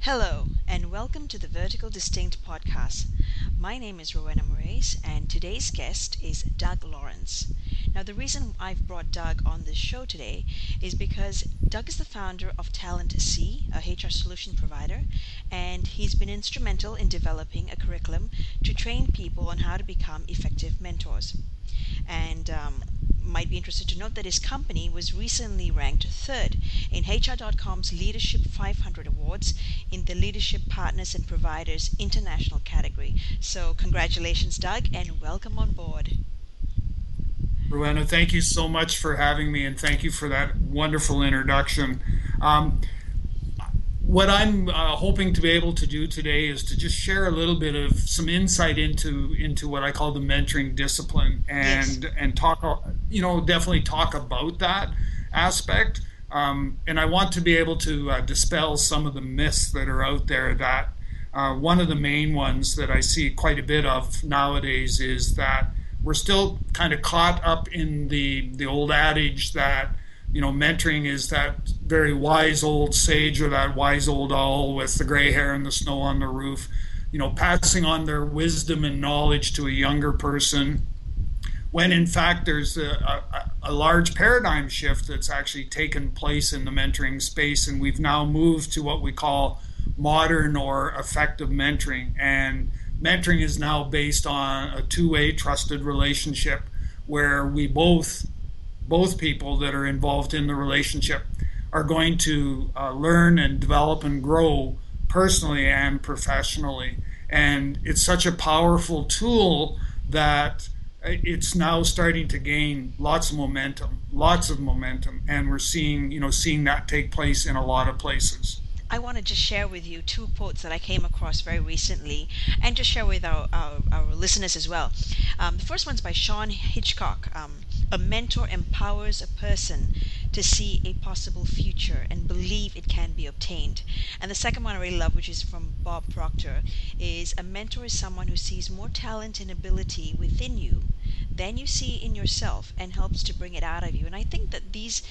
Hello, and welcome to the Vertical Distinct podcast. My name is Rowena Morais, and today's guest is Doug Lawrence. Now, the reason I've brought Doug on this show today is because Doug is the founder of Talent C, a HR solution provider, and he's been instrumental in developing a curriculum to train people on how to become effective mentors. And might be interested to note that his company was recently ranked third in HR.com's Leadership 500 Awards in the Leadership Partners and Providers International category. So, congratulations, Doug, and welcome on board. Rowena, thank you so much for having me, and thank you for that wonderful introduction. Um, what I'm hoping to be able to do today is to just share a little bit of some insight into what I call the mentoring discipline, Yes. and talk, definitely talk about that aspect. And I want to be able to dispel some of the myths that are out there. That one of the main ones that I see quite a bit of nowadays is that we're still kind of caught up in the old adage that mentoring is that very wise old sage or that wise old owl with the gray hair and the snow on the roof, passing on their wisdom and knowledge to a younger person, when in fact there's a large paradigm shift that's actually taken place in the mentoring space, and we've now moved to what we call modern or effective mentoring. And mentoring is now based on a two-way trusted relationship where both people that are involved in the relationship are going to learn and develop and grow personally and professionally. And it's such a powerful tool that it's now starting to gain lots of momentum, and we're seeing that take place in a lot of places. I want to just share with you two quotes that I came across very recently and just share with our listeners as well. The first one's by Sean Hitchcock. A mentor empowers a person to see a possible future and believe it can be obtained. And the second one I really love, which is from Bob Proctor, is a mentor is someone who sees more talent and ability within you than you see in yourself and helps to bring it out of you. And I think that these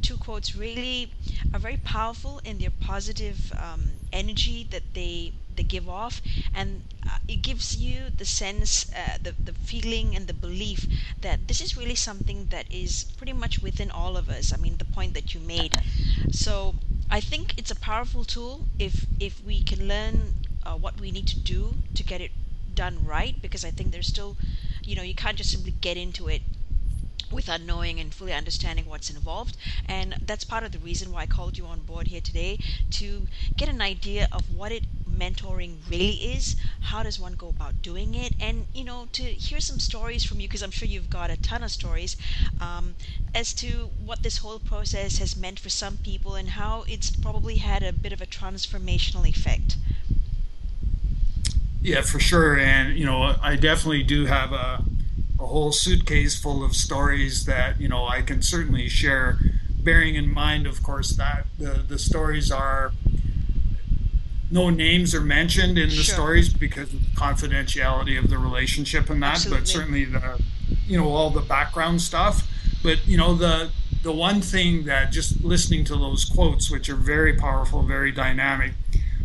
two quotes really are very powerful in their positive energy that they give off, and it gives you the sense, the feeling, and the belief that this is really something that is pretty much within all of us. I mean, the point that you made. So I think it's a powerful tool if we can learn what we need to do to get it done right, because I think there's still, you can't just simply get into it without knowing and fully understanding what's involved. And that's part of the reason why I called you on board here today, to get an idea of what it mentoring really is, how does one go about doing it, and to hear some stories from you, because I'm sure you've got a ton of stories as to what this whole process has meant for some people and how it's probably had a bit of a transformational effect. Yeah, for sure. And I definitely do have a whole suitcase full of stories that I can certainly share, bearing in mind, of course, that the stories are, no names are mentioned in the Sure. stories because of the confidentiality of the relationship and that, but Absolutely. certainly all the background stuff. But the one thing that, just listening to those quotes, which are very powerful, very dynamic,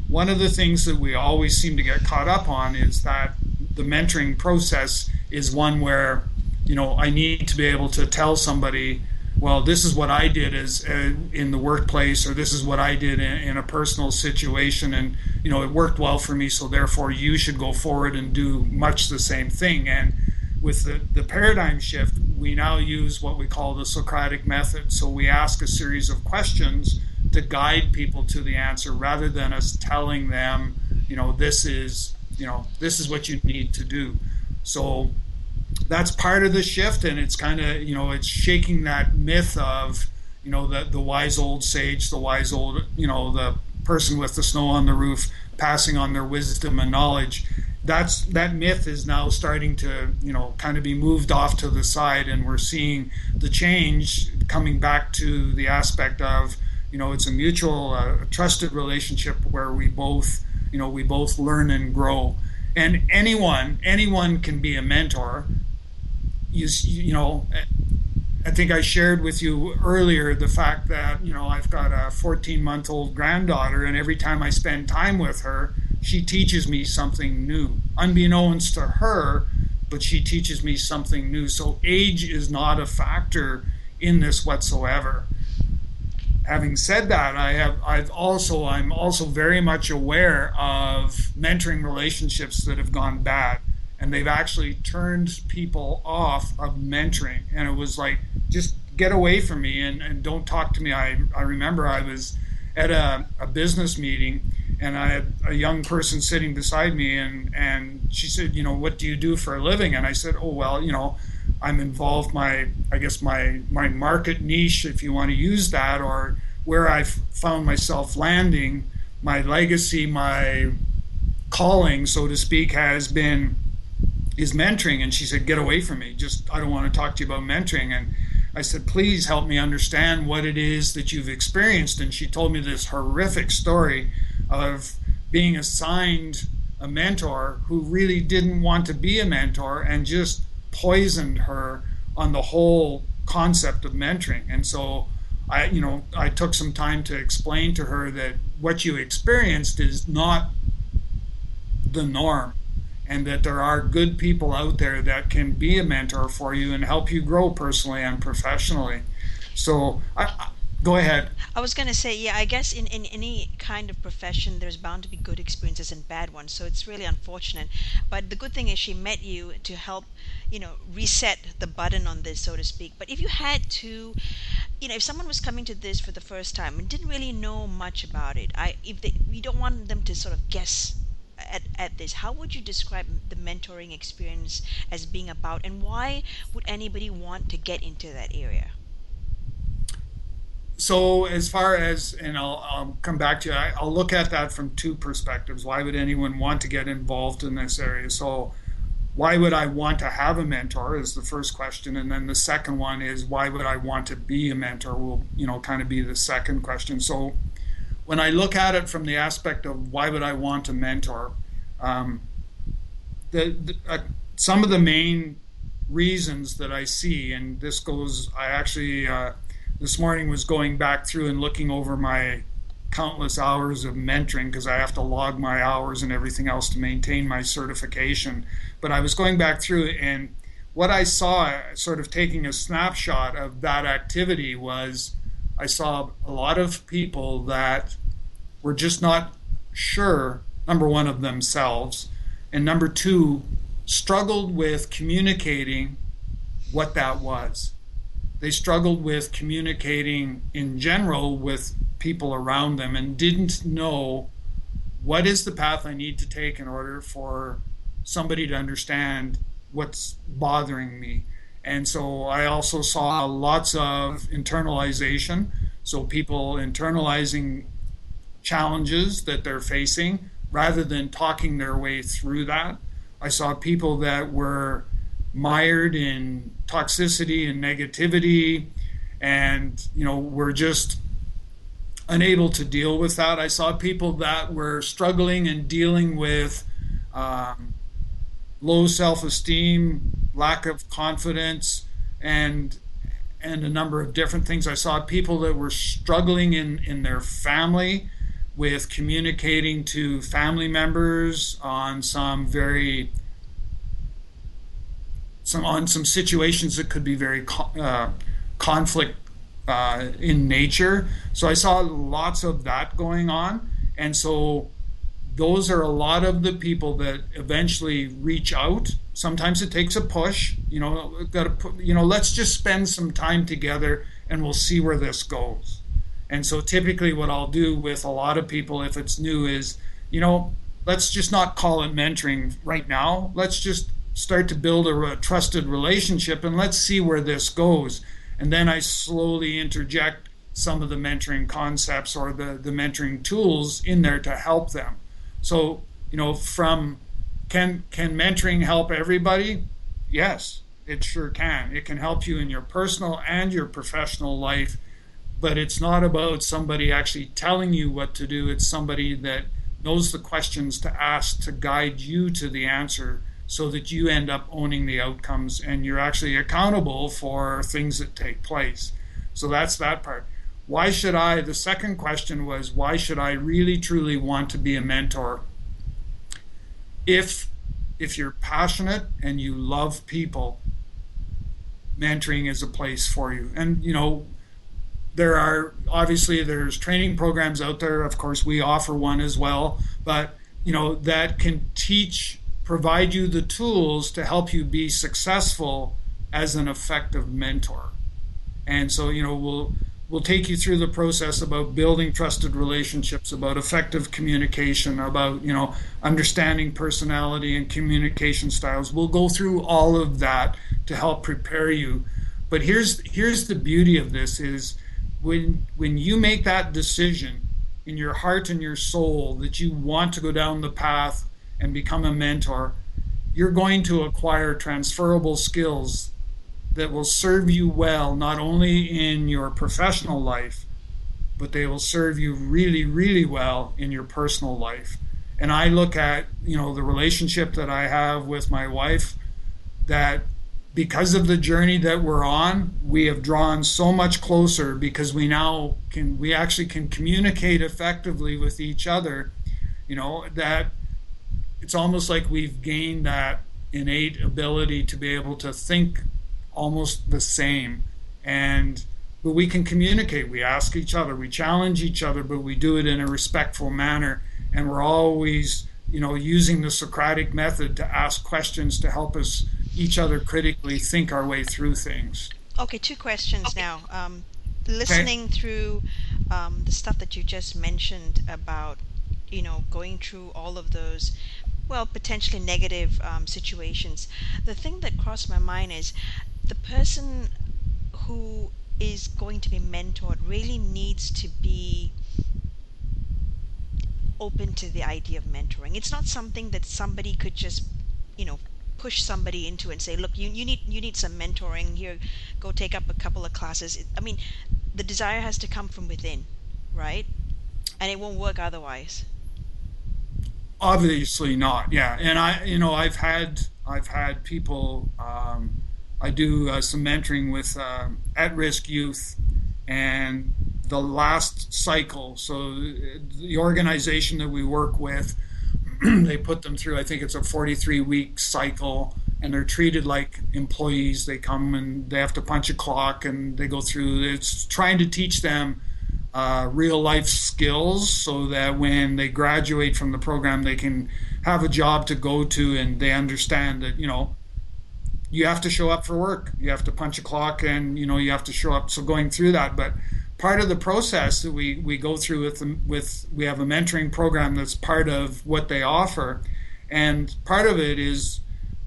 one of the things that we always seem to get caught up on is that the mentoring process is one where I need to be able to tell somebody, well, this is what I did as in the workplace, or this is what I did in a personal situation, and it worked well for me, so therefore you should go forward and do much the same thing. And with the paradigm shift, we now use what we call the Socratic method. So we ask a series of questions to guide people to the answer, rather than us telling them, this is what you need to do. So that's part of the shift, and it's kind of, it's shaking that myth of, the wise old sage, the wise old, the person with the snow on the roof passing on their wisdom and knowledge. That myth is now starting to, kind of be moved off to the side, and we're seeing the change coming back to the aspect of, it's a mutual, trusted relationship where we both learn and grow. And anyone can be a mentor. You know, I think I shared with you earlier the fact that, I've got a 14-month-old granddaughter, and every time I spend time with her, she teaches me something new, unbeknownst to her, but she teaches me something new. So age is not a factor in this whatsoever. Having said that, I'm also very much aware of mentoring relationships that have gone bad, and they've actually turned people off of mentoring. And it was like, just get away from me and don't talk to me. I remember I was at a business meeting, and I had a young person sitting beside me, and she said, what do you do for a living? And I said, oh, well, I'm involved, I guess my market niche, if you want to use that, or where I've found myself landing, my legacy, my calling, so to speak, is mentoring. And she said, get away from me. Just, I don't want to talk to you about mentoring. And I said, please help me understand what it is that you've experienced. And she told me this horrific story of being assigned a mentor who really didn't want to be a mentor and just poisoned her on the whole concept of mentoring. And so I took some time to explain to her that what you experienced is not the norm, and that there are good people out there that can be a mentor for you and help you grow personally and professionally. So go ahead. I was going to say, yeah, I guess in any kind of profession, there's bound to be good experiences and bad ones. So it's really unfortunate. But the good thing is she met you to help, reset the button on this, so to speak. But if you had to, if someone was coming to this for the first time and didn't really know much about it, we don't want them to sort of guess at this. How would you describe the mentoring experience as being about, and why would anybody want to get into that area? So as far as, and I'll come back to you, I'll look at that from two perspectives. Why would anyone want to get involved in this area? So why would I want to have a mentor is the first question. And then the second one is, why would I want to be a mentor will, kind of be the second question. So when I look at it from the aspect of why would I want to mentor, some of the main reasons that I see, and this goes, I actually, this morning was going back through and looking over my countless hours of mentoring, because I have to log my hours and everything else to maintain my certification. But I was going back through, and what I saw, sort of taking a snapshot of that activity, was I saw a lot of people that were just not sure, number one, of themselves, and number two, struggled with communicating what that was. They struggled with communicating in general with people around them and didn't know what is the path I need to take in order for somebody to understand what's bothering me. And so I also saw lots of internalization. So people internalizing challenges that they're facing rather than talking their way through that. I saw people that were mired in toxicity and negativity, and were just unable to deal with that. I saw people that were struggling and dealing with low self-esteem, lack of confidence, and a number of different things. I saw people that were struggling in their family with communicating to family members on some situations that could be very conflict in nature. So I saw lots of that going on, and so those are a lot of the people that eventually reach out. Sometimes it takes a push. Let's just spend some time together, and we'll see where this goes. And so typically what I'll do with a lot of people, if it's new, is, let's just not call it mentoring right now. Let's just start to build a trusted relationship, and let's see where this goes. And then I slowly interject some of the mentoring concepts or the mentoring tools in there to help them. So, can mentoring help everybody? Yes, it sure can. It can help you in your personal and your professional life, but it's not about somebody actually telling you what to do. It's somebody that knows the questions to ask to guide you to the answer, so that you end up owning the outcomes and you're actually accountable for things that take place. So that's that part. Why should I? The second question was, why should I really truly want to be a mentor? If you're passionate and you love people, mentoring is a place for you. And there's training programs out there. Of course, we offer one as well, but that can provide you the tools to help you be successful as an effective mentor. And so, we'll take you through the process about building trusted relationships, about effective communication, about, understanding personality and communication styles. We'll go through all of that to help prepare you. But here's the beauty of this is when you make that decision in your heart and your soul that you want to go down the path and become a mentor, you're going to acquire transferable skills that will serve you well, not only in your professional life, but they will serve you really, really well in your personal life. And I look at, the relationship that I have with my wife, that because of the journey that we're on, we have drawn so much closer because we actually can communicate effectively with each other, that it's almost like we've gained that innate ability to be able to think almost the same. But we can communicate. We ask each other, we challenge each other, but we do it in a respectful manner. And we're always, using the Socratic method to ask questions to help us each other critically think our way through things. Okay, two questions now. Listening through the stuff that you just mentioned about, going through all of those, well, potentially negative situations. The thing that crossed my mind is the person who is going to be mentored really needs to be open to the idea of mentoring. It's not something that somebody could just, push somebody into and say, look, you need some mentoring here, go take up a couple of classes. The desire has to come from within, right? And it won't work otherwise. Obviously not. Yeah, and I've had people. I do some mentoring with at-risk youth, and the last cycle. So the organization that we work with, they put them through. I think it's a 43-week cycle, and they're treated like employees. They come and they have to punch a clock, and they go through. It's trying to teach them real life skills so that when they graduate from the program, they can have a job to go to, and they understand that you have to show up for work, you have to punch a clock, and you have to show up. So going through that, but part of the process that we go through we have a mentoring program that's part of what they offer, and part of it is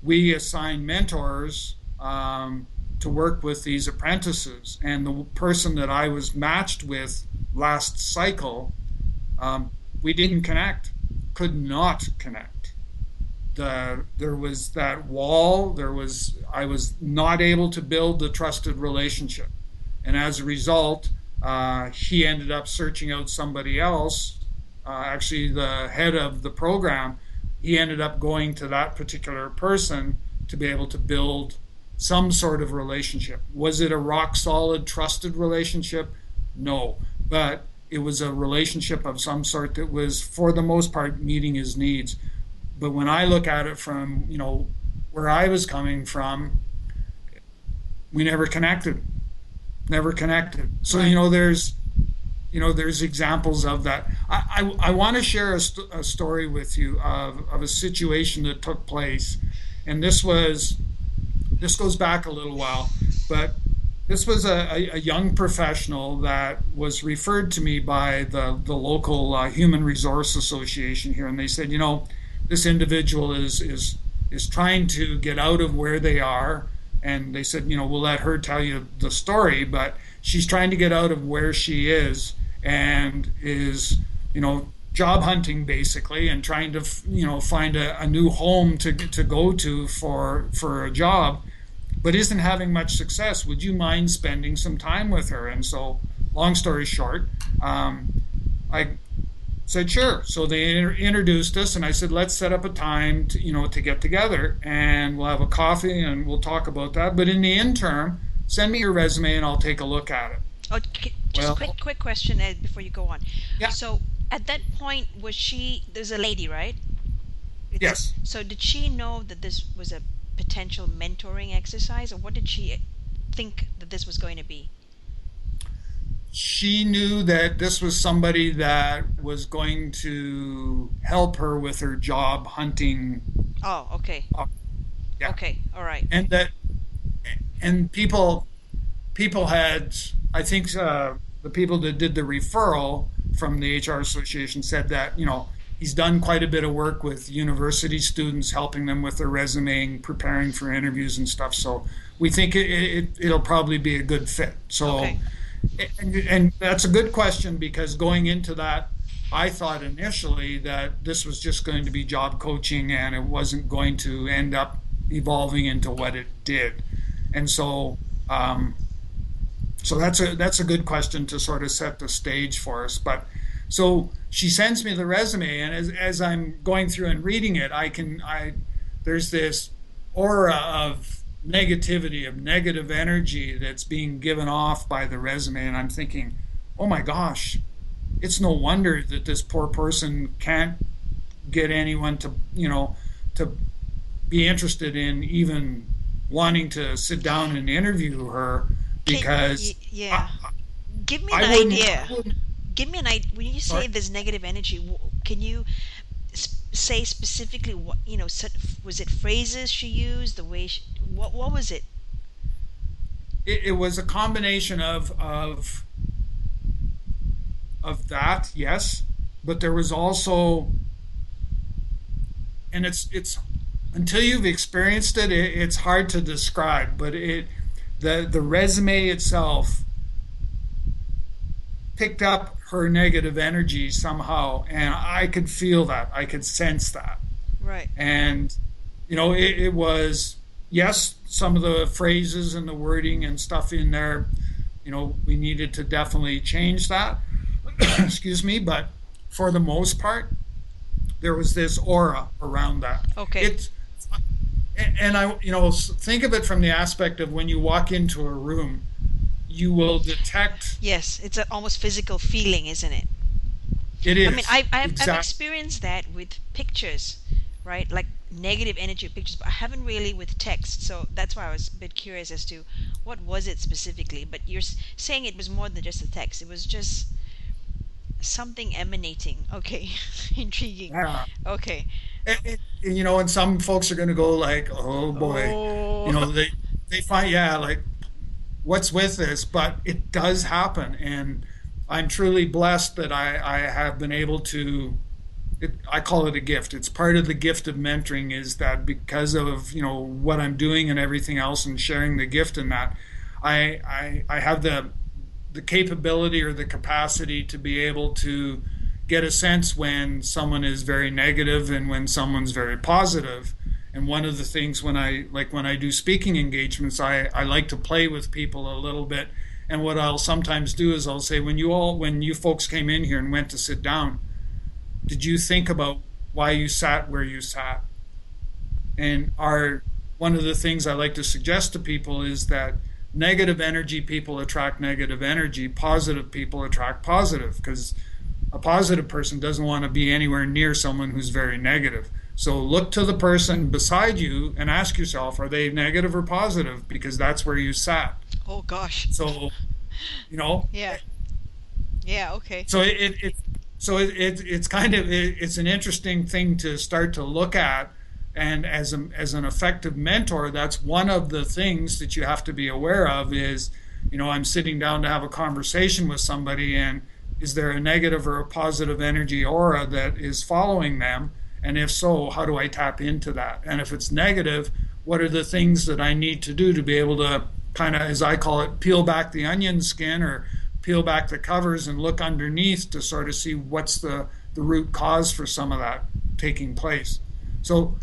we assign mentors to work with these apprentices. And the person that I was matched with last cycle, we didn't connect, could not connect. There was that wall. I was not able to build the trusted relationship, and as a result, he ended up searching out somebody else. Actually, the head of the program, he ended up going to that particular person to be able to build some sort of relationship. Was it a rock solid, trusted relationship? No, but it was a relationship of some sort that was, for the most part, meeting his needs. But when I look at it from, where I was coming from, we never connected. So, Right. there's examples of that. I want to share a story with you of a situation that took place. And this goes back a little while, but this was a young professional that was referred to me by the local Human Resource Association here. And they said, this individual is trying to get out of where they are, and they said, we'll let her tell you the story, but she's trying to get out of where she is and is, job hunting basically, and trying to, find a new home to go to for a job, but isn't having much success. Would you mind spending some time with her? And so, long story short, I Said sure. So they introduced us, and I said, let's set up a time to, to get together, and we'll have a coffee, and we'll talk about that. But in the interim, send me your resume, and I'll take a look at it. Oh, just Well, quick question before you go on. yeah, So at that point, was she? There's a lady, right? yes. So did she know that this was a potential mentoring exercise, or what did she think that this was going to be? She knew that this was somebody that was going to help her with her job hunting. Oh, okay. Yeah, Okay. All right. and that and people had, I think, the people that did the referral from the HR association said that he's done quite a bit of work with university students, helping them with their resume, preparing for interviews and stuff. So we think it'll probably be a good fit. So, Okay. and that's a good question, because going into that, I thought initially that this was just going to be job coaching and it wasn't going to end up evolving into what it did. And so, so that's a good question to sort of set the stage for us. But so she sends me the resume, and as I'm going through and reading it, there's this aura of negativity, of negative energy that's being given off by the resume, and I'm thinking, oh my gosh, it's no wonder that this poor person can't get anyone to be interested in even wanting to sit down and interview her, because Yeah. Give me an I wouldn't, idea. I wouldn't. Give me an idea. When you say Sorry. there's negative energy, can you say specifically what was it phrases she used? The way what was it? It was a combination of that, yes, but there was also, and it's until you've experienced it, it's hard to describe. But the resume itself picked up her negative energy somehow, and I could feel that, I could sense that. Right. And it was, yes, some of the phrases and the wording and stuff in there, we needed to definitely change that. Excuse me. But for the most part, there was this aura around that. Okay. It's and I think of it from the aspect of when you walk into a room, you will detect. Yes, it's an almost physical feeling, isn't it? It I mean, is I've exactly. experienced that with pictures, right? Like negative energy pictures, but I haven't really with text. So that's why I was a bit curious as to what was it specifically. But you're saying it was more than just the text. It was just something emanating. Okay, intriguing. Yeah. Okay. And some folks are going to go like, oh boy, Oh, they find, yeah, like, what's with this? But it does happen, and I'm truly blessed that I have been able to. I call it a gift. It's part of the gift of mentoring, is that because of what I'm doing and everything else, and sharing the gift in that, I have the capability or the capacity to be able to get a sense when someone is very negative and when someone's very positive. And one of the things, when I do speaking engagements, I like to play with people a little bit. And what I'll sometimes do is I'll say, when you folks came in here and went to sit down, did you think about why you sat where you sat? And one of the things I like to suggest to people is that negative energy people attract negative energy, positive people attract positive, because a positive person doesn't want to be anywhere near someone who's very negative. So look to the person beside you and ask yourself, are they negative or positive? Because that's where you sat. oh gosh. So, you know, Yeah. Yeah. Okay. so it's kind of, it's an interesting thing to start to look at. And as an effective mentor, that's one of the things that you have to be aware of is, I'm sitting down to have a conversation with somebody, and is there a negative or a positive energy aura that is following them? And if so, how do I tap into that? And if it's negative, what are the things that I need to do to be able to kind of, as I call it, peel back the onion skin, or peel back the covers and look underneath to sort of see what's the root cause for some of that taking place. So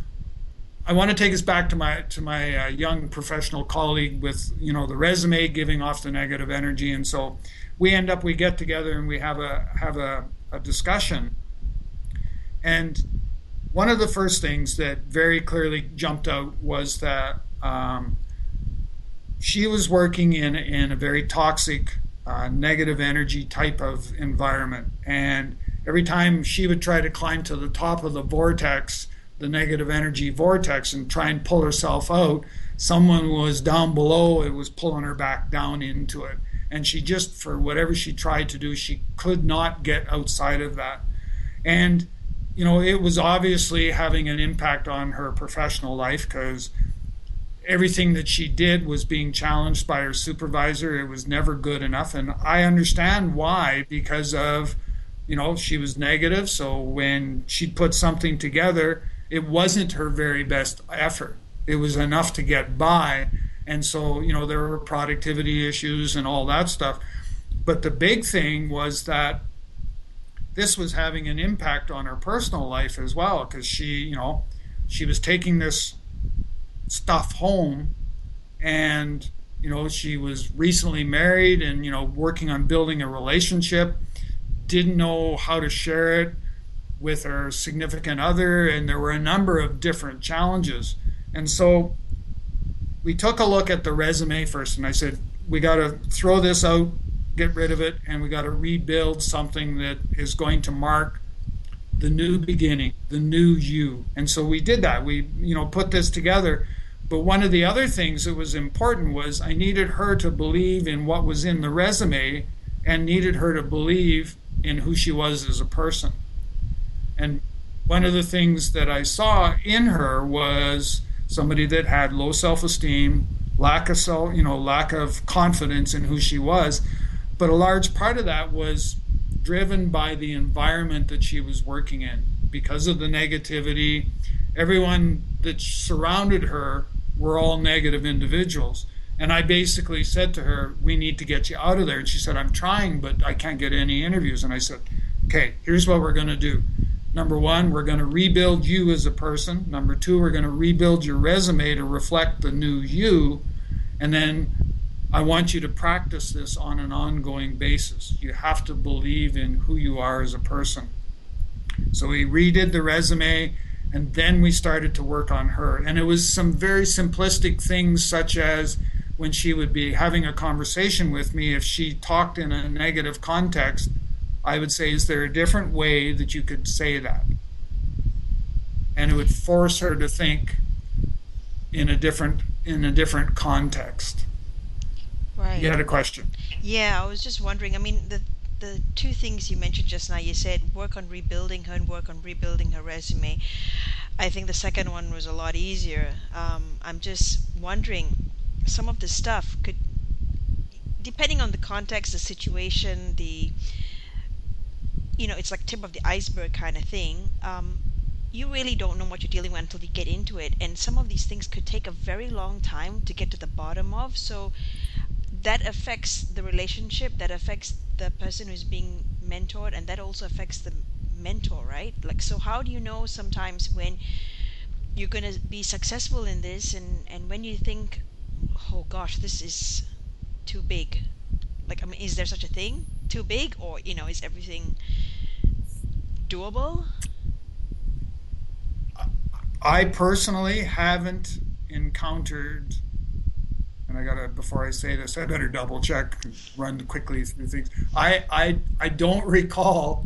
I want to take us back to my young professional colleague with the resume giving off the negative energy, and so we get together and we have a discussion, And one of the first things that very clearly jumped out was that she was working in a very toxic, negative energy type of environment. And every time she would try to climb to the top of the vortex, the negative energy vortex, and try and pull herself out, someone was down below, it was pulling her back down into it. And she just, for whatever she tried to do, she could not get outside of that. And, it was obviously having an impact on her professional life because everything that she did was being challenged by her supervisor. It was never good enough. And I understand why, because of, she was negative. So when she put something together, it wasn't her very best effort. It was enough to get by. And so, there were productivity issues and all that stuff. But the big thing was that this was having an impact on her personal life as well, because she was taking this stuff home, and she was recently married and working on building a relationship, didn't know how to share it with her significant other, and there were a number of different challenges. And so we took a look at the resume first, and I said, we got to throw this out, get rid of it, and we got to rebuild something that is going to mark the new beginning, the new you. And so we did that. We, put this together. But one of the other things that was important was I needed her to believe in what was in the resume and needed her to believe in who she was as a person. And one of the things that I saw in her was somebody that had low self-esteem, lack of confidence in who she was. But a large part of that was driven by the environment that she was working in. Because of the negativity, everyone that surrounded her were all negative individuals. And I basically said to her, we need to get you out of there. And she said, I'm trying, but I can't get any interviews. And I said, okay, here's what we're going to do. Number one, we're going to rebuild you as a person. Number two, we're going to rebuild your resume to reflect the new you. And then I want you to practice this on an ongoing basis. You have to believe in who you are as a person. So we redid the resume, and then we started to work on her. And it was some very simplistic things, such as when she would be having a conversation with me, if she talked in a negative context, I would say, is there a different way that you could say that? And it would force her to think in a different context. Right. You had a question. Yeah, I was just wondering. I mean, the two things you mentioned just now, you said work on rebuilding her and work on rebuilding her resume. I think the second one was a lot easier. I'm just wondering, some of the stuff could, depending on the context, the situation, it's like tip of the iceberg kind of thing. You really don't know what you're dealing with until you get into it, and some of these things could take a very long time to get to the bottom of. So that affects the relationship, that affects the person who's being mentored, and that also affects the mentor, right? Like, so how do you know sometimes when you're going to be successful in this, and when you think, oh gosh, this is too big? Like, I mean, is there such a thing, too big, or is everything doable? I personally haven't encountered, and before I say this, I better double check, run quickly through things. I don't recall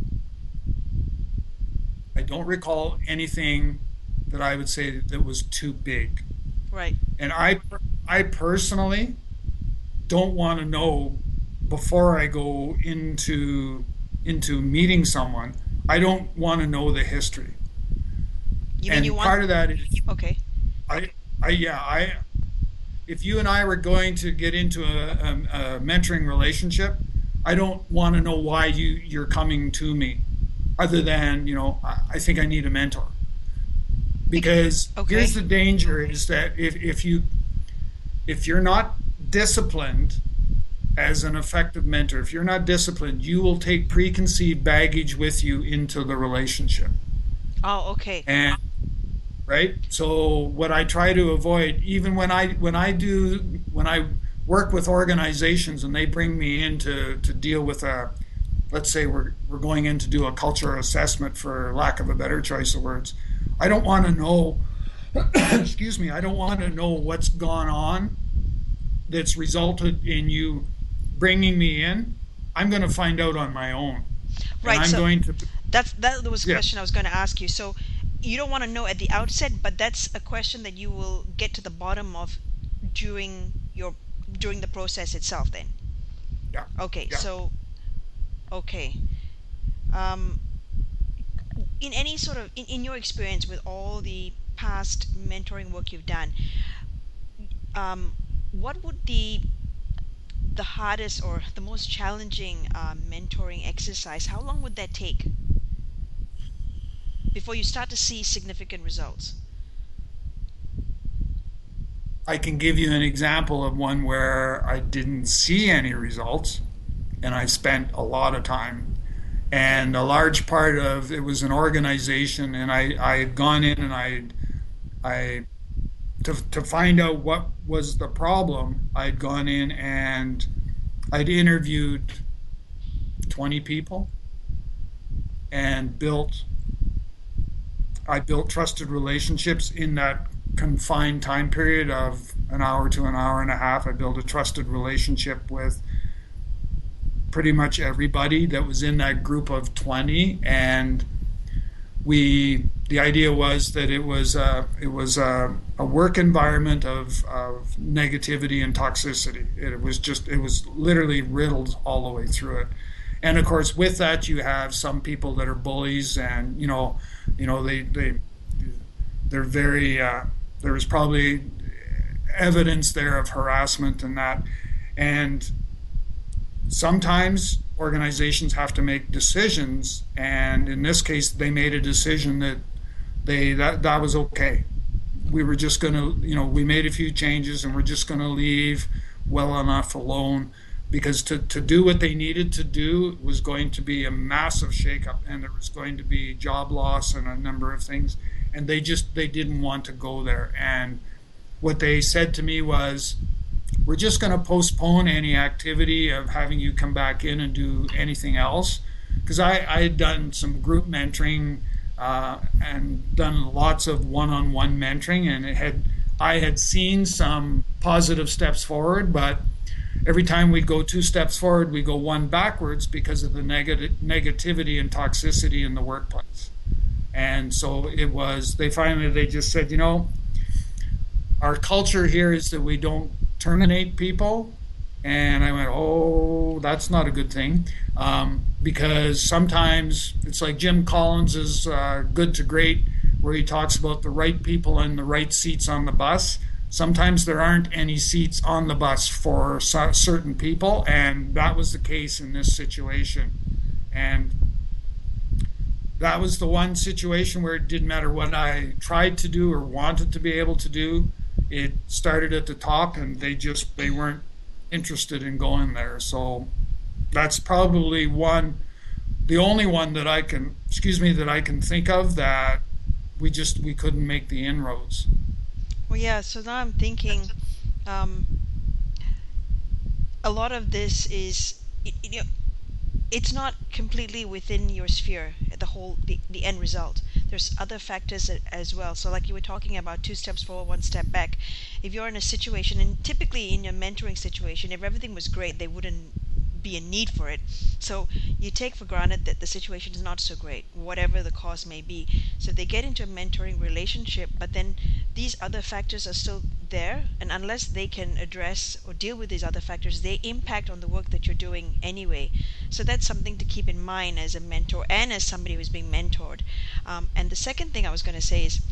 anything that I would say that was too big. Right. And I personally don't want to know before I go into meeting someone. I don't want to know the history. You mean And you want? part of that is Okay. I if you and I were going to get into a mentoring relationship, I don't want to know why you're coming to me, other than I think I need a mentor. Because Okay. here's the danger: is that if you're not disciplined as an effective mentor, if you're not disciplined, you will take preconceived baggage with you into the relationship. Oh, okay. And right? So what I try to avoid, even when I work with organizations and they bring me in to deal with let's say we're going in to do a culture assessment, for lack of a better choice of words. I don't want to know, excuse me, I don't want to know what's gone on that's resulted in you bringing me in. I'm going to find out on my own. And Right. I'm So going to, that was a yeah, question I was going to ask you. So you don't want to know at the outset, but that's a question that you will get to the bottom of during your during the process itself. Then. yeah, Okay. yeah. So okay. Um, in any sort of in your experience with all the past mentoring work you've done, um, what would the hardest or the most challenging mentoring exercise? How long would that take before you start to see significant results? I can give you an example of one where I didn't see any results and I spent a lot of time. Okay. And a large part of it was an organization, and I had gone in and I to find out what was the problem. I'd gone in and I'd interviewed 20 people and I built trusted relationships in that confined time period of an hour to an hour and a half. I built a trusted relationship with pretty much everybody that was in that group of 20. And the idea was that it was a work environment of negativity and toxicity. It was literally riddled all the way through it. And of course, with that, you have some people that are bullies, and they're very. There was probably evidence there of harassment and that, and sometimes organizations have to make decisions, and in this case they made a decision that that was okay. We were just going to, we made a few changes and we're just going to leave well enough alone, because to do what they needed to do was going to be a massive shakeup, and there was going to be job loss and a number of things, and they didn't want to go there. And what they said to me was, we're just going to postpone any activity of having you come back in and do anything else. Because I had done some group mentoring and done lots of one-on-one mentoring, and I had seen some positive steps forward, but every time we go two steps forward, we go one backwards because of the negativity and toxicity in the workplace. And so they just said, our culture here is that we don't terminate people. And I went, oh, that's not a good thing. Because sometimes it's like Jim Collins' Good to Great, where he talks about the right people in the right seats on the bus. Sometimes there aren't any seats on the bus for certain people, and that was the case in this situation. And that was the one situation where it didn't matter what I tried to do or wanted to be able to do. It started at the top, and they weren't interested in going there. So that's probably the only one that I can think of that we couldn't make the inroads. Well, yeah. So now I'm thinking, um, a lot of this is, it's not completely within your sphere, the end result. There's other factors as well. So like you were talking about, two steps forward, one step back. If you're in a situation, and typically in your mentoring situation, if everything was great, they wouldn't be a need for it. So you take for granted that the situation is not so great, whatever the cause may be. So they get into a mentoring relationship, but then these other factors are still there, and unless they can address or deal with these other factors, they impact on the work that you're doing anyway. So that's something to keep in mind as a mentor and as somebody who's being mentored. And the second thing I was going to say is,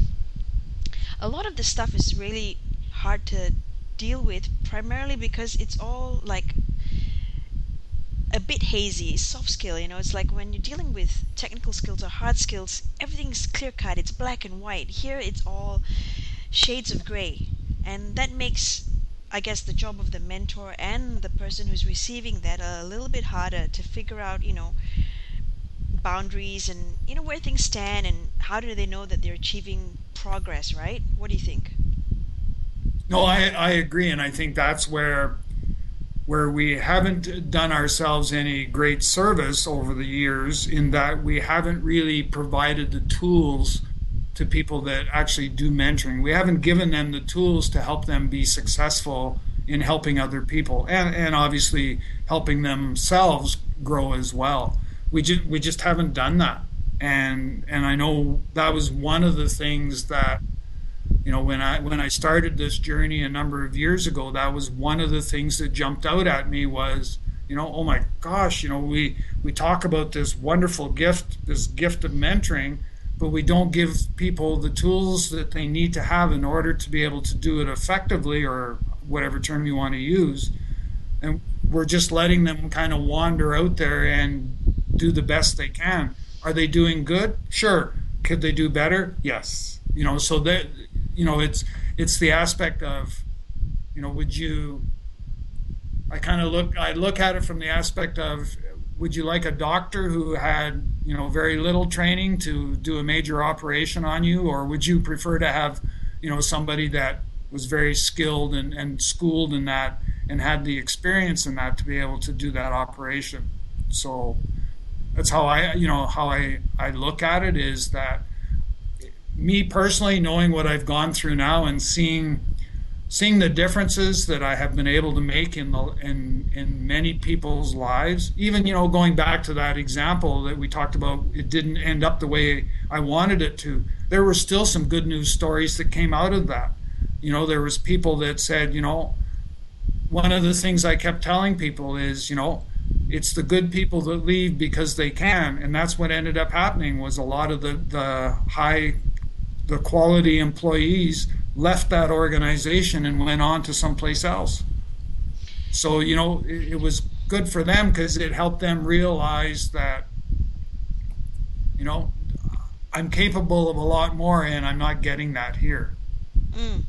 a lot of this stuff is really hard to deal with, primarily because it's all like a bit hazy. Soft skill, it's like when you're dealing with technical skills or hard skills, everything's clear cut, it's black and white. Here it's all shades of gray, and that makes, I guess, the job of the mentor and the person who's receiving that a little bit harder to figure out, boundaries, and where things stand, and how do they know that they're achieving progress, right? What do you think? No, I agree, and I think that's where where we haven't done ourselves any great service over the years in that we haven't really provided the tools to people that actually do mentoring. We haven't given them the tools to help them be successful in helping other people and obviously helping themselves grow as well. We just haven't done that. And I know that was one of the things that when I started this journey a number of years ago, that was one of the things that jumped out at me was, oh my gosh, we talk about this wonderful gift, this gift of mentoring, but we don't give people the tools that they need to have in order to be able to do it effectively, or whatever term you want to use. And we're just letting them kind of wander out there and do the best they can. Are they doing good? Sure. Could they do better? Yes. So that it's the aspect of, would you I look at it from the aspect of, would you like a doctor who had, very little training to do a major operation on you, or would you prefer to have, somebody that was very skilled and schooled in that and had the experience in that to be able to do that operation? So that's how I look at it, is that me personally, knowing what I've gone through now and seeing the differences that I have been able to make in many people's lives, even going back to that example that we talked about, it didn't end up the way I wanted it to. There were still some good news stories that came out of that. There was people that said, one of the things I kept telling people is, it's the good people that leave because they can, and that's what ended up happening. Was a lot of the quality employees left that organization and went on to someplace else. So it was good for them because it helped them realize that I'm capable of a lot more, and I'm not getting that here. Mm.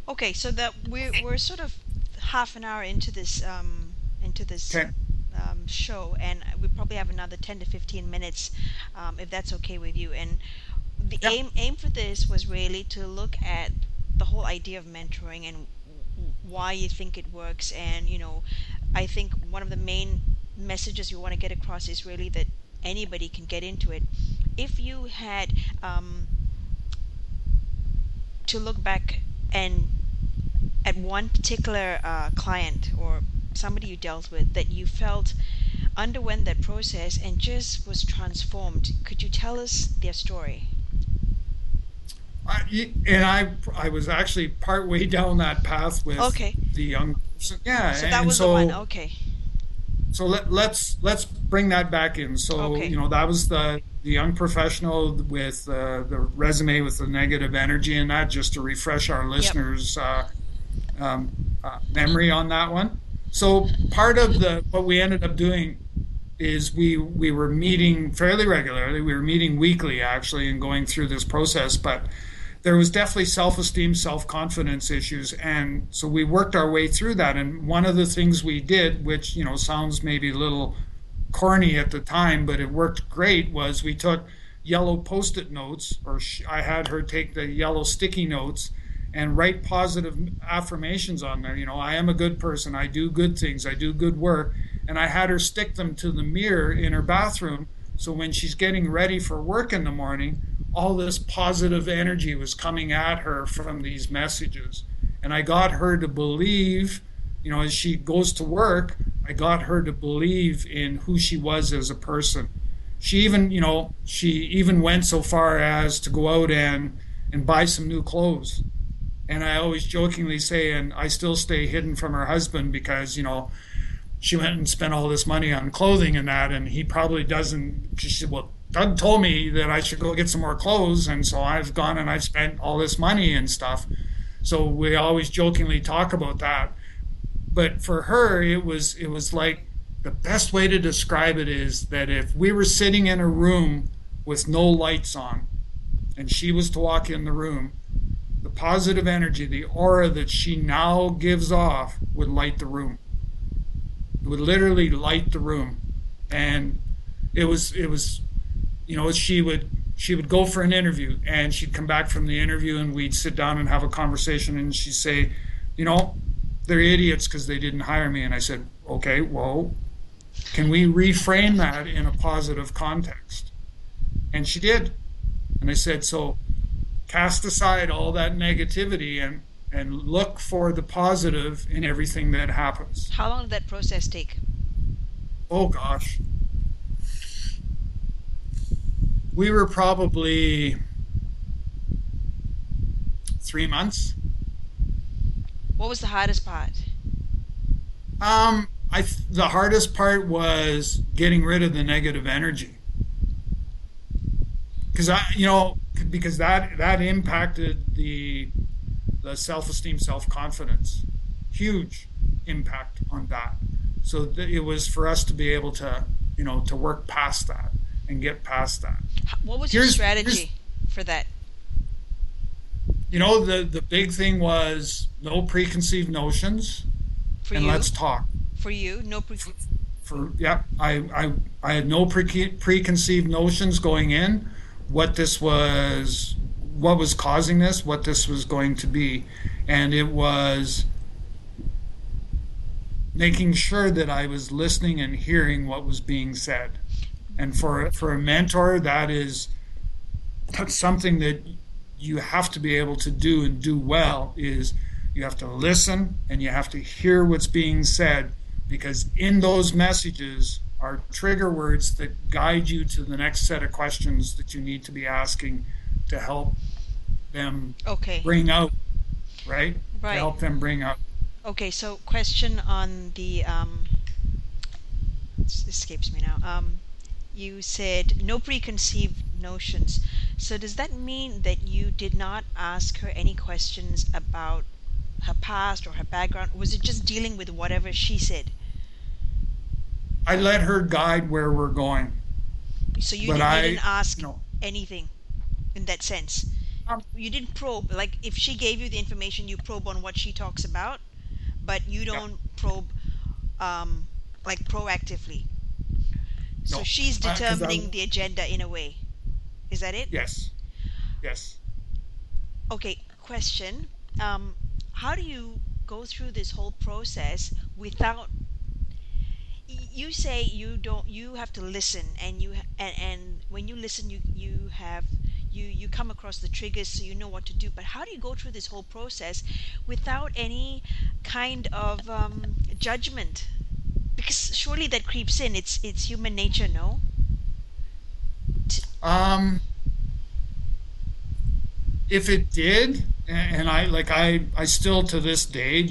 Okay, so that we're sort of half an hour into this Okay. show, and we probably have another 10 to 15 minutes, if that's okay with you. And the Yeah. aim for this was really to look at the whole idea of mentoring and why you think it works. And I think one of the main messages you want to get across is really that anybody can get into it. If you had to look back and at one particular client or somebody you dealt with that you felt underwent that process and just was transformed, could you tell us their story? I was actually part way down that path with Okay, the young person. Yeah, so that and was the one. so Okay, let's bring that back in. So okay, that was the young professional with the resume with the negative energy, and that, just to refresh our yep, listeners' memory on that one. So part of the what we ended up doing is we were meeting fairly regularly. We were meeting weekly actually, and going through this process, but there was definitely self-esteem, self-confidence issues, and so we worked our way through that. And one of the things we did, which sounds maybe a little corny at the time, but it worked great, was we took yellow post-it notes, or I had her take the yellow sticky notes and write positive affirmations on there. I am a good person, I do good things, I do good work. And I had her stick them to the mirror in her bathroom, so when she's getting ready for work in the morning, all this positive energy was coming at her from these messages. And I got her to believe, as she goes to work, I got her to believe in who she was as a person. She even went so far as to go out and buy some new clothes. And I always jokingly say, and I still stay hidden from her husband because, she went and spent all this money on clothing and that, and he probably doesn't. She said, well, Doug told me that I should go get some more clothes, and so I've gone and I've spent all this money and stuff. So we always jokingly talk about that. But for her, it was like, the best way to describe it is that if we were sitting in a room with no lights on, and she was to walk in the room, the positive energy, the aura that she now gives off would light the room. It would literally light the room. And it was she would go for an interview, and she'd come back from the interview, and we'd sit down and have a conversation, and she'd say, you know they're idiots because they didn't hire me. And I said, okay, well, can we reframe that in a positive context? And she did. And I said, so cast aside all that negativity and look for the positive in everything that happens. How long did that process take? Oh gosh. We were probably 3 months. What was the hardest part? The hardest part was getting rid of the negative energy because because that impacted the self-esteem, self-confidence, huge impact on that. So it was for us to be able to to work past that and get past that. What was your Here's strategy for that? the big thing was no preconceived notions For and you? let's talk. For you? No For yeah, I had no preconceived notions going in, what this was, what was causing this, what this was going to be, and it was making sure that I was listening and hearing what was being said. And for a mentor, that's something that you have to be able to do and do well, is you have to listen and you have to hear what's being said, because in those messages are trigger words that guide you to the next set of questions that you need to be asking to help them Okay. bring out, right? To Right. help them bring out. Okay, so question on the it escapes me now. You said no preconceived notions. So does that mean that you did not ask her any questions about her past or her background? Was it just dealing with whatever she said? I let her guide where we're going, So you but didn't you I, didn't ask you know, anything in that sense. um, You didn't probe. Like if she gave you the information, you probe on what she talks about, but you yeah, don't probe um, like proactively. So no, she's because determining the agenda in a way. Is that it? yes, yes. Okay, question. Um, how do you go through this whole process without you say you don't you have to listen and and when you listen you have you come across the triggers so you know what to do, but how do you go through this whole process without any kind of judgment, because surely that creeps in. It's human nature, no? T- Um, if it did, and I still to this day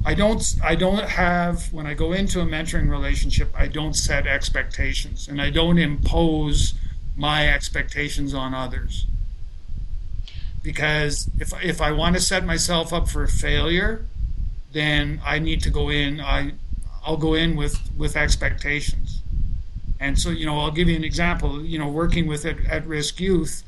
I don't have, when I go into a mentoring relationship, I don't set expectations and I don't impose my expectations on others, because if I want to set myself up for failure, then I need to go in. I'll go in with expectations. And so, I'll give you an example. Working with at-risk youth,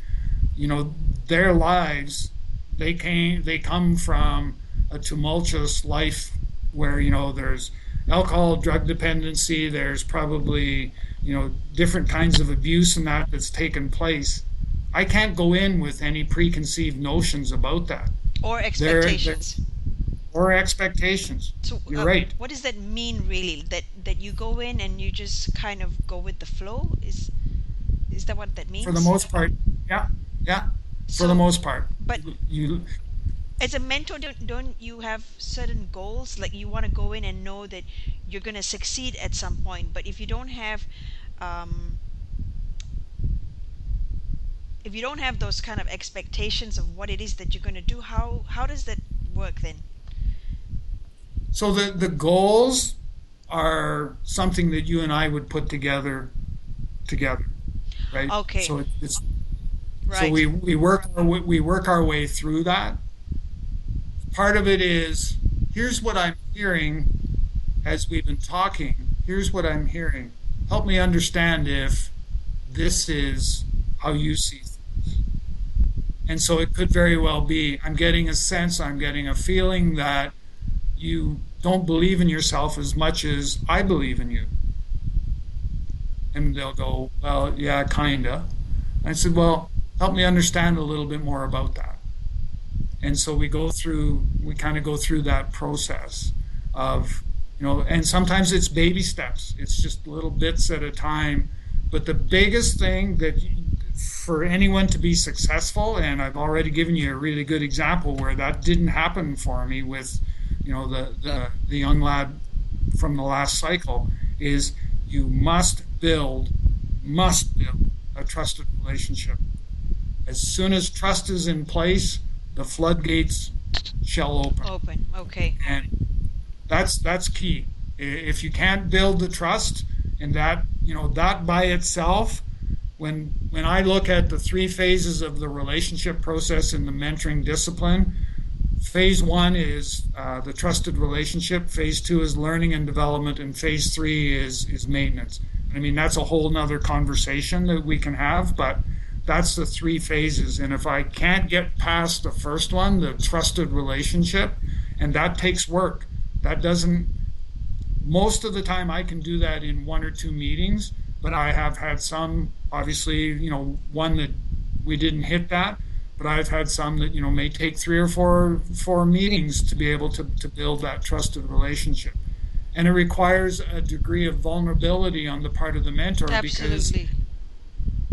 their lives, they come from a tumultuous life where there's alcohol, drug dependency, there's probably different kinds of abuse and that's taken place. I can't go in with any preconceived notions about that. or They're expectations. or expectations. So You're right. what does that mean really, that you go in and you just kind of go with the flow? Is that what that For the means? most part, yeah, yeah. For the So most part, but you as a mentor, don't you have certain goals? Like you want to go in and know that you're going to succeed at some point, but um, if you don't have those kind of expectations of what it is that you're going to do, how does that work then? so the goals are something that you and I would put together, right? Okay. So it's so Right. we work our way through that. Part of it is, here's what I'm hearing as we've been talking. Here's what I'm hearing. Help me understand if this is how you see things. And so it could very well be, I'm getting a sense, I'm getting a feeling that you don't believe in yourself as much as I believe in you. And they'll go, well, yeah, kinda. I said, well, help me understand a little bit more about that. And so we kind of go through that process of, and sometimes it's baby steps. It's just little bits at a time. But the biggest thing that for anyone to be successful, and I've already given you a really good example where that didn't happen for me with, the young lad from the last cycle, is you must build a trusted relationship. As soon as trust is in place, the floodgates shall open. Open. Okay. And that's key. If you can't build the trust, and that by itself, when I look at the three phases of the relationship process in the mentoring discipline, phase one is the trusted relationship. Phase two is learning and development, and phase three is maintenance. I mean, that's a whole nother conversation that we can have, but that's the three phases. And if I can't get past the first one, the trusted relationship, and that takes work, that doesn't, most of the time I can do that in one or two meetings, but I have had some, obviously, one that we didn't hit that, but I've had some that, may take three or four meetings to be able to build that trusted relationship. And it requires a degree of vulnerability on the part of the mentor because, Absolutely.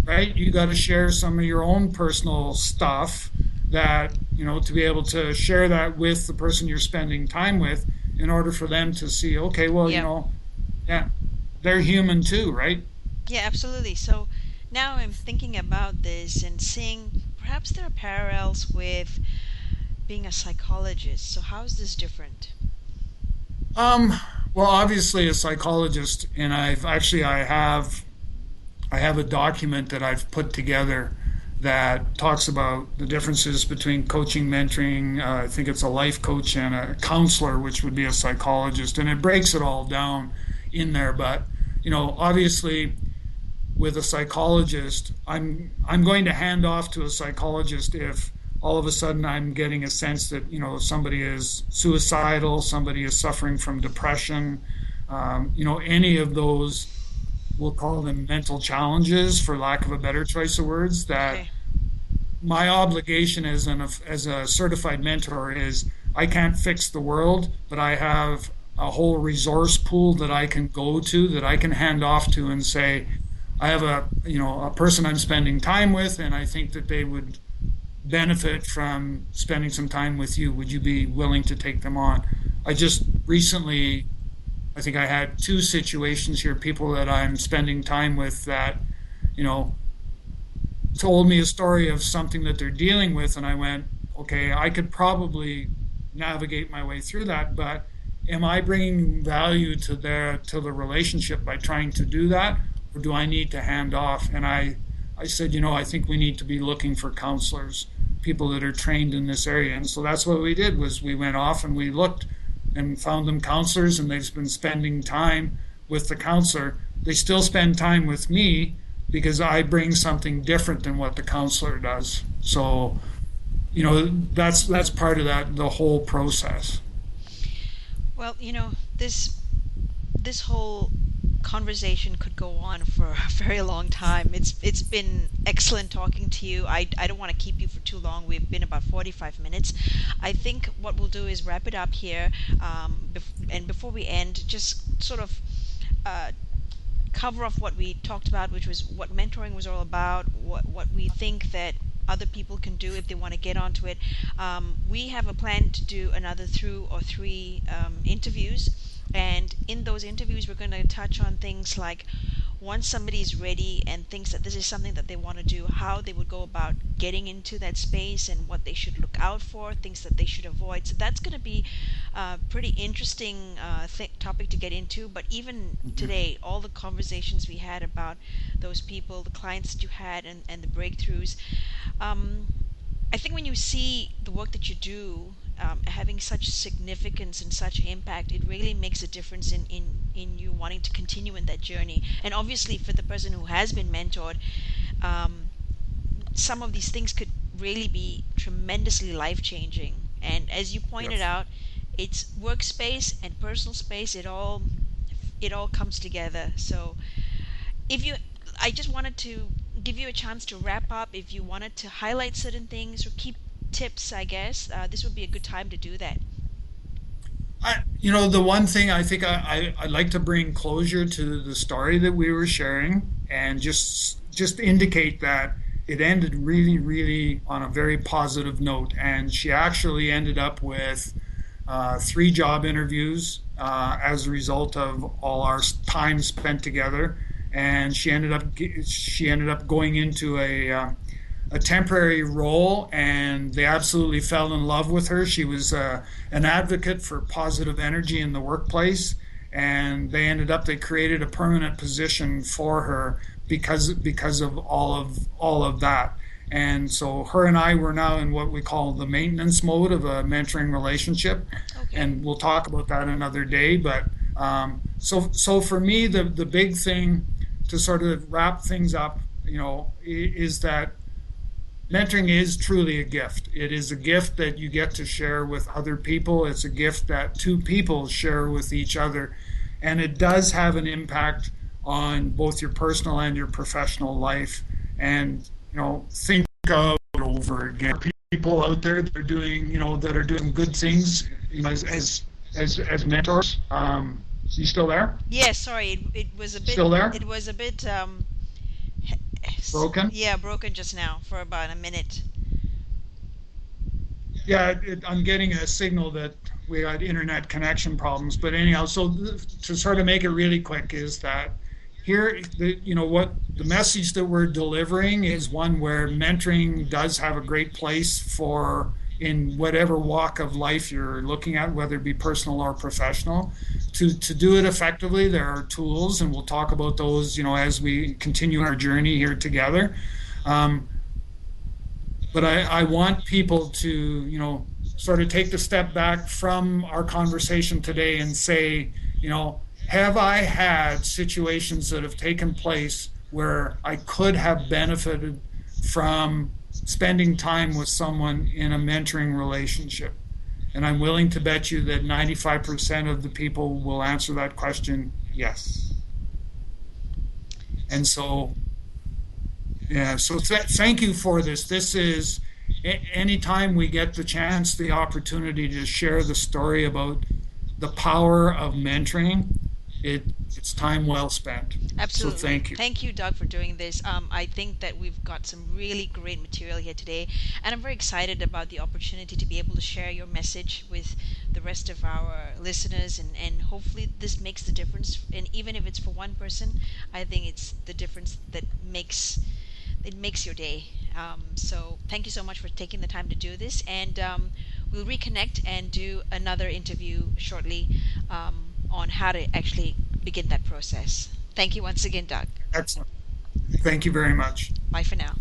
right, you got to share some of your own personal stuff that, to be able to share that with the person you're spending time with in order for them to see, okay, well, Yeah. yeah, they're human too, right? Yeah, absolutely. So now I'm thinking about this and seeing perhaps there are parallels with being a psychologist. So how is this different? Um, well, obviously a psychologist, and I have a document that I've put together that talks about the differences between coaching, mentoring. I think it's a life coach and a counselor, which would be a psychologist, and it breaks it all down in there. But obviously, with a psychologist, I'm going to hand off to a psychologist if all of a sudden I'm getting a sense that somebody is suicidal, somebody is suffering from depression, any of those, we'll call them mental challenges for lack of a better choice of words, that Okay. my obligation as a certified mentor is I can't fix the world, but I have a whole resource pool that I can go to, that I can hand off to and say, I have a person I'm spending time with, and I think that they would benefit from spending some time with you. Would you be willing to take them on? I just recently, I think I had two situations here, people that I'm spending time with that, you know, told me a story of something that they're dealing with, and I went, okay, I could probably navigate my way through that, but am I bringing value to the relationship by trying to do that, or do I need to hand off? And I said, I think we need to be looking for counselors, people that are trained in this area. And so that's what we did, was we went off and we looked and found them counselors, and they've been spending time with the counselor. They still spend time with me because I bring something different than what the counselor does. So, that's part of that, the whole process. Well, this whole conversation could go on for a very long time. It's been excellent talking to you. I don't want to keep you for too long. We've been about 45 minutes. I think what we'll do is wrap it up here. And before we end, just sort of cover off what we talked about, which was what mentoring was all about, what we think that other people can do if they want to get onto it. We have a plan to do another 2 or 3 interviews, and in those interviews, we're going to touch on things like, once somebody is ready and thinks that this is something that they want to do, how they would go about getting into that space and what they should look out for, things that they should avoid. So that's going to be a pretty interesting topic to get into. But even today, all the conversations we had about those people, the clients that you had, and the breakthroughs, um, I think when you see the work that you do having such significance and such impact, it really makes a difference in you wanting to continue in that journey. And obviously, for the person who has been mentored, um, some of these things could really be tremendously life changing. And as you pointed Yes. out, it's workspace and personal space. It all comes together. So if you I just wanted to give you a chance to wrap up if you wanted to highlight certain things or keep tips, I guess, this would be a good time to do that. The one thing I think I'd like to bring closure to the story that we were sharing, and just indicate that it ended really, really on a very positive note. And she actually ended up with three job interviews as a result of all our time spent together. And she ended up going into a temporary role, and they absolutely fell in love with her. She was an advocate for positive energy in the workplace, and they created a permanent position for her because of all of that. And so her and I were now in what we call the maintenance mode of a mentoring relationship, Okay. and we'll talk about that another day. But so for me, the big thing to sort of wrap things up, is that mentoring is truly a gift. It is a gift that you get to share with other people. It's a gift that two people share with each other. And it does have an impact on both your personal and your professional life. And, think of it over again. People out there that are doing good things, as mentors. You still there? Yeah, sorry, it was a bit, Still there? it was a bit, Broken? yeah, broken just now for about a minute. Yeah, I'm getting a signal that we got internet connection problems. But anyhow, so to sort of make it really quick, is that here, what the message that we're delivering is one where mentoring does have a great place for in whatever walk of life you're looking at, whether it be personal or professional. To do it effectively, there are tools, and we'll talk about those, as we continue our journey here together. Um, but I want people to, sort of take the step back from our conversation today and say, have I had situations that have taken place where I could have benefited from spending time with someone in a mentoring relationship? And I'm willing to bet you that 95% of the people will answer that question, yes. And so, yeah, so thank you for this. This is anytime we get the chance, the opportunity to share the story about the power of mentoring, it's time well spent. So Absolutely. thank you. Thank you, Doug, for doing this. I think that we've got some really great material here today, and I'm very excited about the opportunity to be able to share your message with the rest of our listeners, and hopefully this makes the difference. And even if it's for one person, I think it's the difference that makes your day. So thank you so much for taking the time to do this, and we'll reconnect and do another interview shortly on how to actually begin that process. Thank you once again, Doug. Excellent. Thank you very much. Bye for now.